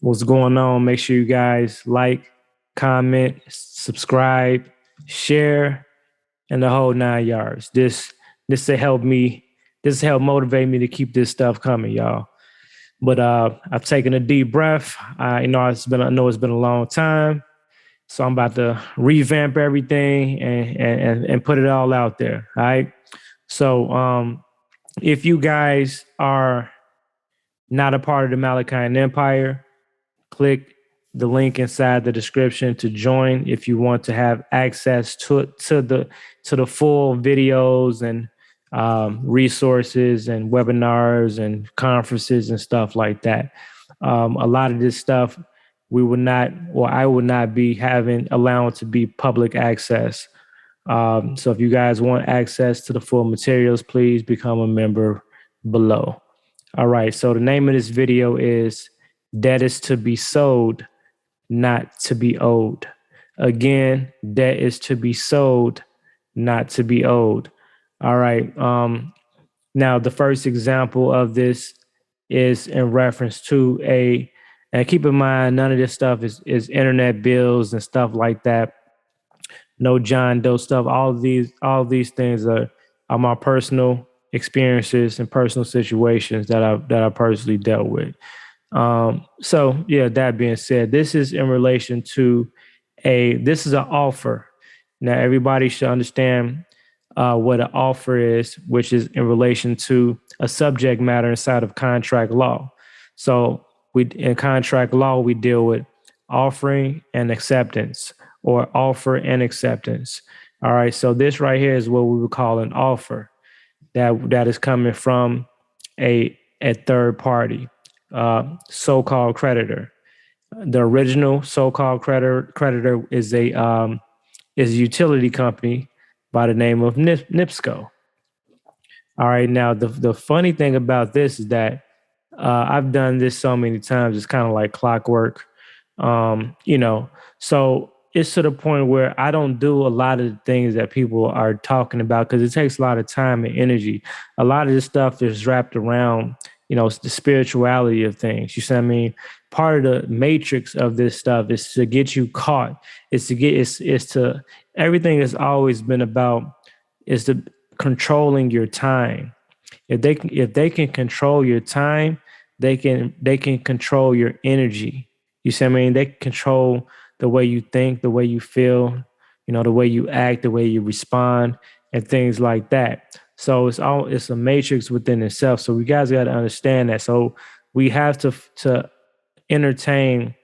what's going on. Make sure you guys like, comment, subscribe, share, and the whole 9 yards. This to help me. This to help motivate me to keep this stuff coming, y'all. But I've taken a deep breath. I know it's been a long time, so I'm about to revamp everything and put it all out there. All right. So if you guys are not a part of the Malachian Empire, click the link inside the description to join if you want to have access to the full videos and resources and webinars and conferences and stuff like that. A lot of this stuff I would not be allowed to be public access. So if you guys want access to the full materials, please become a member below. All right. So the name of this video is Debt is to be sold, not to be owed. Again, debt is to be sold, not to be owed. All right. Now, the first example of this is in reference to and keep in mind, none of this stuff is internet bills and stuff like that. No John Doe stuff. All these things are my personal experiences and personal situations that I personally dealt with. So yeah, that being said, this is in relation to this is an offer. Now everybody should understand what an offer is, which is in relation to a subject matter inside of contract law. So in contract law, we deal with offering and acceptance, or offer and acceptance. All right. So this right here is what we would call an offer that is coming from a third party, so-called creditor. The original so-called creditor is a utility company by the name of NIPSCO. All right. Now, the funny thing about this is that I've done this so many times. It's kind of like clockwork, so it's to the point where I don't do a lot of the things that people are talking about because it takes a lot of time and energy. A lot of this stuff is wrapped around, the spirituality of things. You see what I mean? Part of the matrix of this stuff is to get you caught. Everything has always been about is to controlling your time. If they can control your time, they can control your energy. You see what I mean? They can control the way you think, the way you feel, the way you act, the way you respond, and things like that. So it's a matrix within itself. So we guys got to understand that. So we have to entertain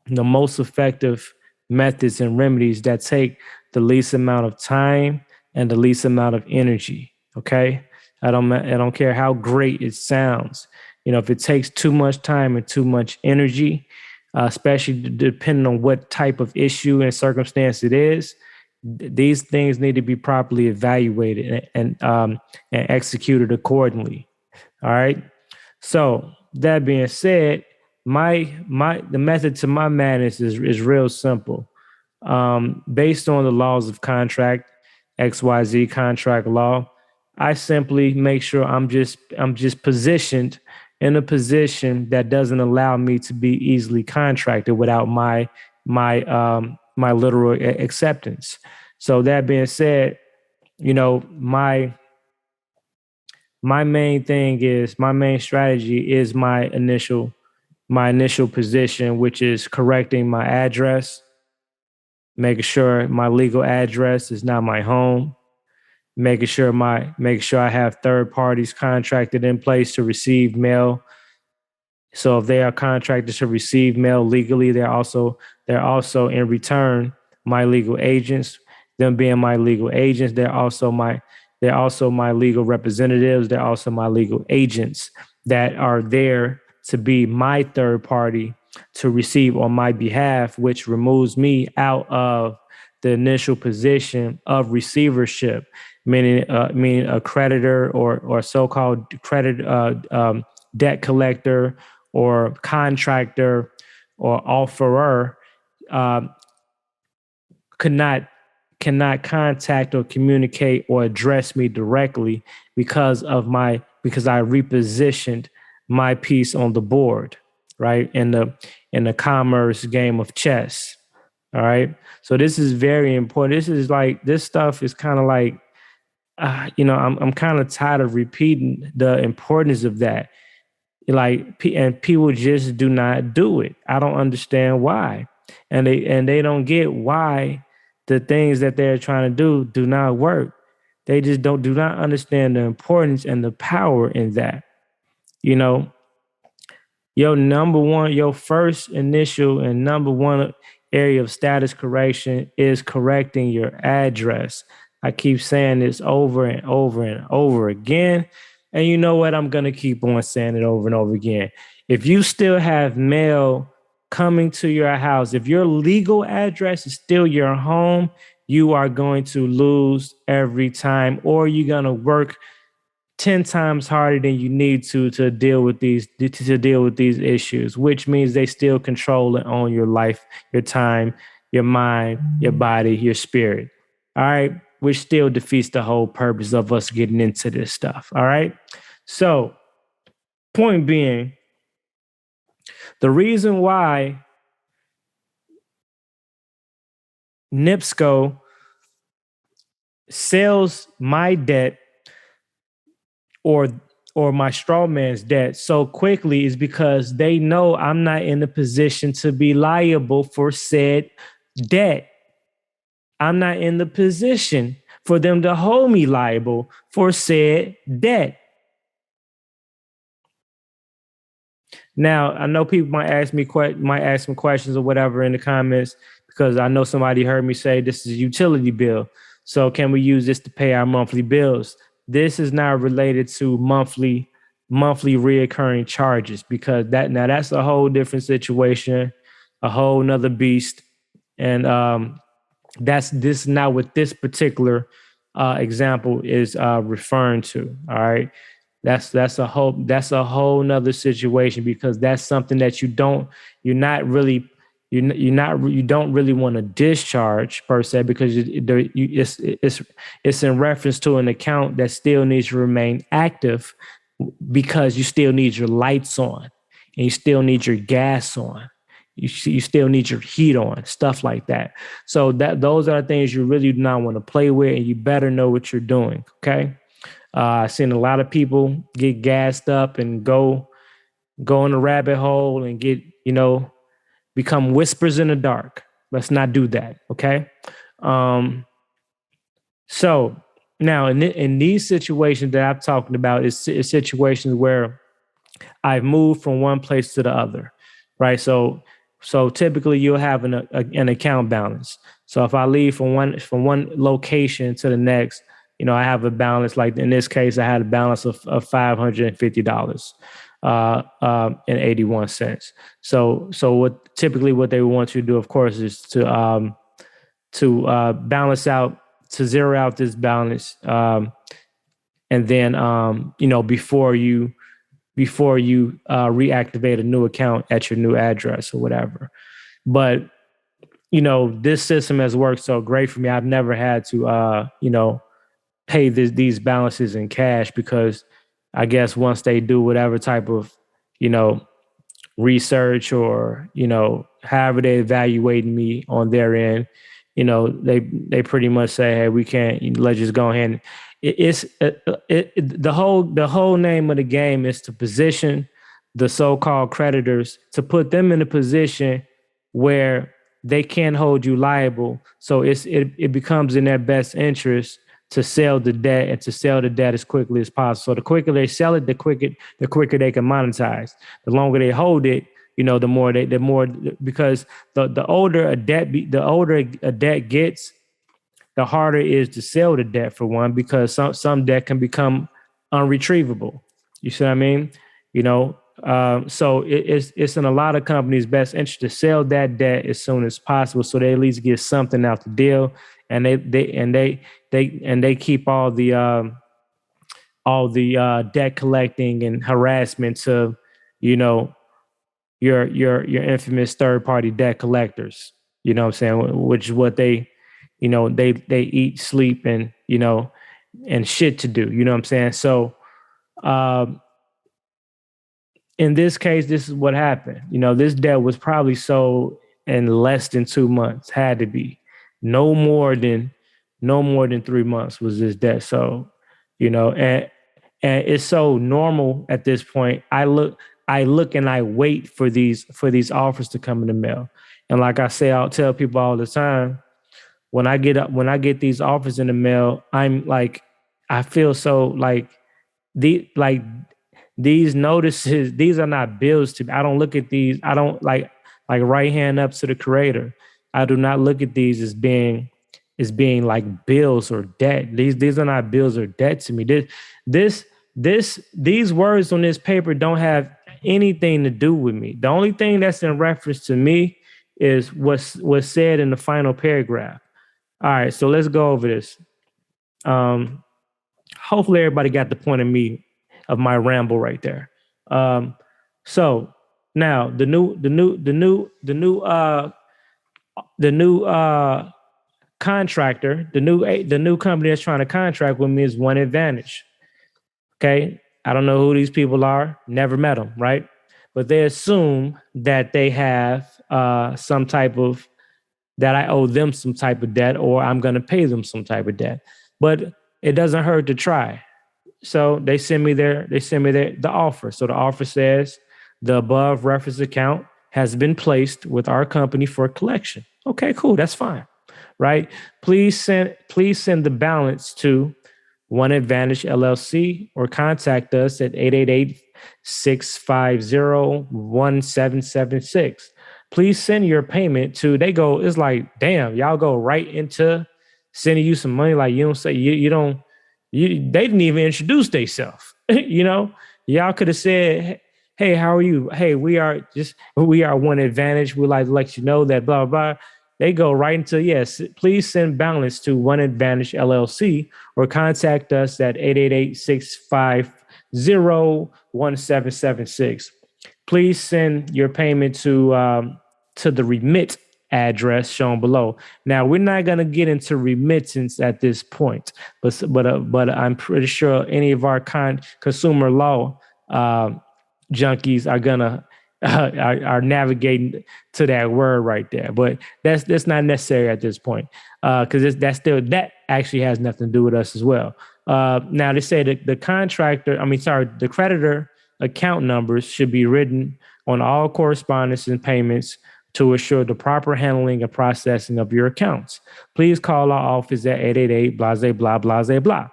the most effective methods and remedies that take the least amount of time and the least amount of energy. Okay. I don't care how great it sounds. If it takes too much time and too much energy, especially depending on what type of issue and circumstance it is, these things need to be properly evaluated and executed accordingly. All right. So that being said, the method to my madness is real simple. Based on the laws of contract, XYZ contract law, I simply make sure I'm just positioned in a position that doesn't allow me to be easily contracted without my literal acceptance. So that being said, my main strategy is my initial position, which is correcting my address, making sure my legal address is not my home, making sure I have third parties contracted in place to receive mail. So if they are contracted to receive mail legally, they're also in return my legal agents. Them being my legal agents, they're also my legal representatives. They're also my legal agents that are there to be my third party to receive on my behalf, which removes me out of the initial position of receivership, meaning a creditor or so-called debt collector or contractor or offerer cannot contact or communicate or address me directly because I repositioned my piece on the board. right? In the commerce game of chess. All right. So this is very important. This is like, this stuff is kind of like, I'm kind of tired of repeating the importance of that. Like, and people just do not do it. I don't understand why, and they don't get why the things that they're trying to do not work. They just do not understand the importance and the power in that. You know, your first initial and number one area of status correction is correcting your address. I keep saying this over and over and over again. And you know what? I'm going to keep on saying it over and over again. If you still have mail coming to your house, if your legal address is still your home, you are going to lose every time, or you're going to work 10 times harder than you need to deal with these issues, which means they still control and own your life, your time, your mind, your body, your spirit. All right, which still defeats the whole purpose of us getting into this stuff. All right, so point being, the reason why NIPSCO sells my debt or my straw man's debt so quickly is because they know I'm not in a position to be liable for said debt. I'm not in the position for them to hold me liable for said debt. Now, I know people might ask me some questions or whatever in the comments, because I know somebody heard me say this is a utility bill. So can we use this to pay our monthly bills? This is not related to monthly reoccurring charges, because that's a whole different situation, a whole nother beast. And this is not what this particular example is referring to. All right. That's a whole nother situation, because that's something that you don't really want to discharge per se, because it's in reference to an account that still needs to remain active, because you still need your lights on, and you still need your gas on. You still need your heat on, stuff like that. So those are things you really do not want to play with, and you better know what you're doing. Okay. I've seen a lot of people get gassed up and go in a rabbit hole and become whispers in the dark. Let's not do that. Okay. So now in these situations that I'm talking about is situations where I've moved from one place to the other, right? So typically you'll have an account balance. So if I leave from one location to the next, I have a balance. Like in this case, I had a balance of $550 and 81 cents. So what they want you to do, of course, is to balance out, to zero out this balance, and then before you reactivate a new account at your new address or whatever. But this system has worked so great for me. I've never had to pay these balances in cash, because I guess once they do whatever type of research, or however they evaluate me on their end, they pretty much say, hey, we can't, let's just go ahead. The whole name of the game is to position the so-called creditors, to put them in a position where they can't hold you liable. So it becomes in their best interest to sell the debt, and to sell the debt as quickly as possible. So the quicker they sell it, the quicker they can monetize. The longer they hold it, the more because the older a debt gets, the harder it is to sell the debt, for one, because some debt can become unretrievable. You see what I mean? So it's in a lot of companies' best interest to sell that debt as soon as possible, so they at least get something out the deal, and they keep all the debt collecting and harassment to your infamous third party debt collectors. You know what I'm saying? Which is what they eat, sleep, and and shit to do. You know what I'm saying? So in this case, this is what happened. This debt was probably sold in less than 2 months. Had to be no more than 3 months was this debt. So, and it's so normal at this point. I look and I wait for these offers to come in the mail. And like I say, I'll tell people all the time, when I get these offers in the mail, I'm like, I feel so like like these notices, these are not bills to me. I don't look at these. I don't like right hand up to the creator. I do not look at these as being like bills or debt. These are not bills or debt to me. These words on this paper don't have anything to do with me. The only thing that's in reference to me is what's said in the final paragraph. All right, so let's go over this. Hopefully everybody got the point of my ramble right there. So now the new contractor, the new company that's trying to contract with me is One Advantage. Okay, I don't know who these people are. Never met them, right? But they assume that they have some type of that I owe them some type of debt, or I'm going to pay them some type of debt. But it doesn't hurt to try. So they send me the offer. So the offer says the above reference account has been placed with our company for collection. Okay, cool. That's fine. Right? Please send the balance to One Advantage LLC or contact us at 888-650-1776. Please send your payment to, it's like, damn, y'all go right into sending you some money. Like, you don't say, they didn't even introduce themselves. Y'all could have said, hey, how are you? Hey, we are One Advantage. We'd like to let you know that blah, blah, blah. They go right into, yes, please send balance to One Advantage LLC or contact us at 888-650-1776. Please send your payment to the remit address shown below. Now, we're not going to get into remittance at this point, but I'm pretty sure any of our consumer law junkies are gonna are navigating to that word right there. But that's not necessary at this point, because that actually has nothing to do with us as well. Now they say that the creditor account numbers should be written on all correspondence and payments to assure the proper handling and processing of your accounts. Please call our office at 888 blase blah blase blah.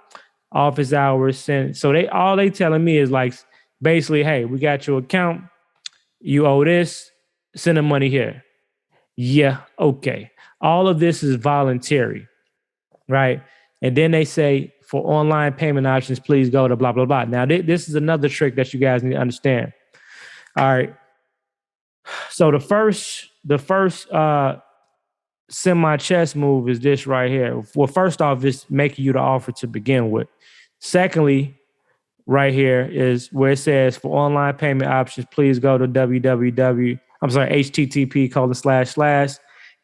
Office hours sent. So they telling me is like, basically, hey, we got your account. You owe this. Send the money here. Yeah, okay. All of this is voluntary, right? And then they say, for online payment options, please go to blah, blah, blah. Now, this is another trick that you guys need to understand. All right. So the first semi-chess move is this right here. Well, first off, it's making you the offer to begin with. Secondly, right here is where it says for online payment options, please go to http://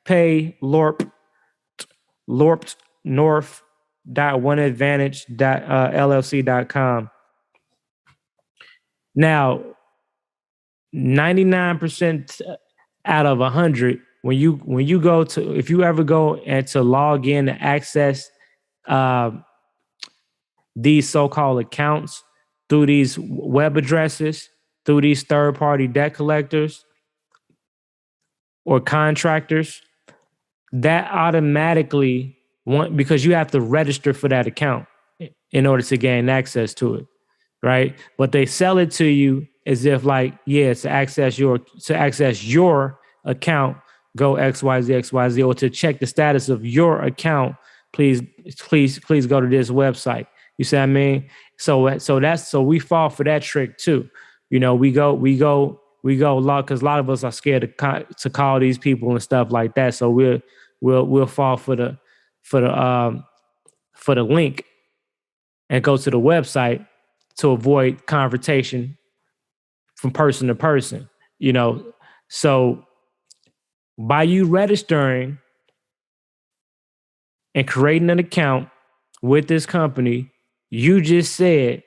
pay lorp.oneadvantage.llc.com. Now, 99% out of 100, when you go to, if you ever go and to log in to access these so-called accounts through these web addresses, through these third-party debt collectors or contractors, that automatically, because you have to register for that account in order to gain access to it, right? But they sell it to you as if like, yeah, to access your account, go XYZ, or to check the status of your account, please go to this website. You see what I mean? So we fall for that trick too. We go because a lot of us are scared to call these people and stuff like that. So we'll fall for the link and go to the website to avoid confrontation from person to person. So by you registering and creating an account with this company, you just said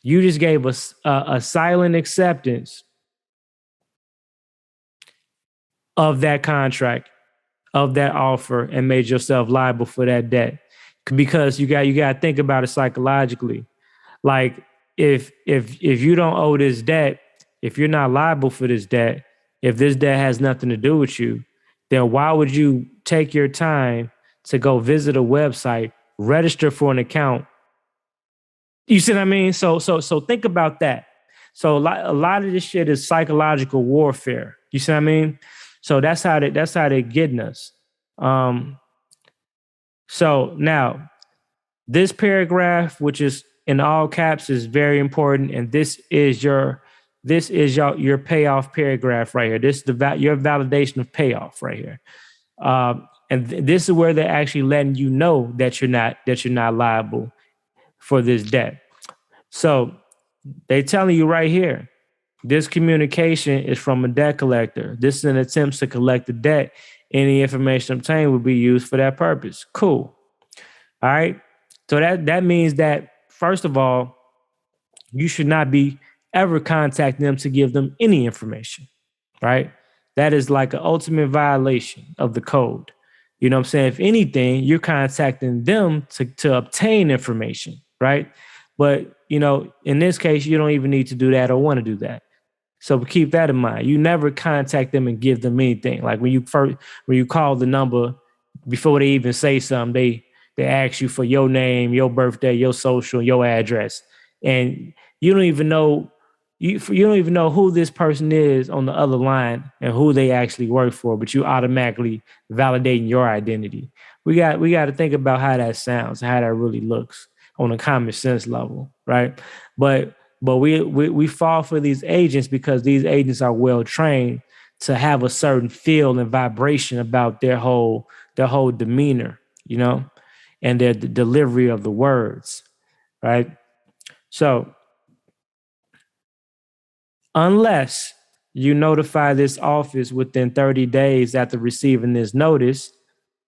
You just gave us a silent acceptance of that contract, of that offer, and made yourself liable for that debt. Because you got to think about it psychologically. Like if you don't owe this debt, if you're not liable for this debt, if this debt has nothing to do with you, then why would you take your time to go visit a website, register for an account? You see what I mean? So think about that. So a lot of this shit is psychological warfare. You see what I mean? So that's how they're getting us. So now this paragraph, which is in all caps, is very important, and this is your payoff paragraph right here. This is your validation of payoff right here, this is where they're actually letting you know that you're not liable for this debt. So they're telling you right here, this communication is from a debt collector. This is an attempt to collect the debt. Any information obtained will be used for that purpose. Cool. All right. So that means that, first of all, you should not be ever contacting them to give them any information, right? That is like an ultimate violation of the code. You know what I'm saying? If anything, you're contacting them to obtain information, right? But, in this case, you don't even need to do that or want to do that. So keep that in mind. You never contact them and give them anything. Like when you call the number, before they even say something, they ask you for your name, your birthday, your social, your address, and you don't even know who this person is on the other line and who they actually work for, but you automatically validating your identity. We got to think about how that sounds, how that really looks on a common sense level, right? But we fall for these agents because these agents are well trained to have a certain feel and vibration about their whole demeanor, and their delivery of the words, right? So unless you notify this office within 30 days after receiving this notice,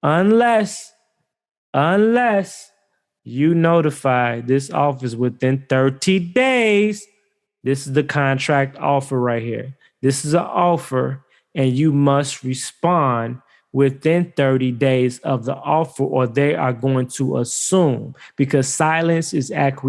unless you notify this office within 30 days, this is the contract offer right here. This is an offer, and you must respond within 30 days of the offer, or they are going to assume, because silence is acquiescence.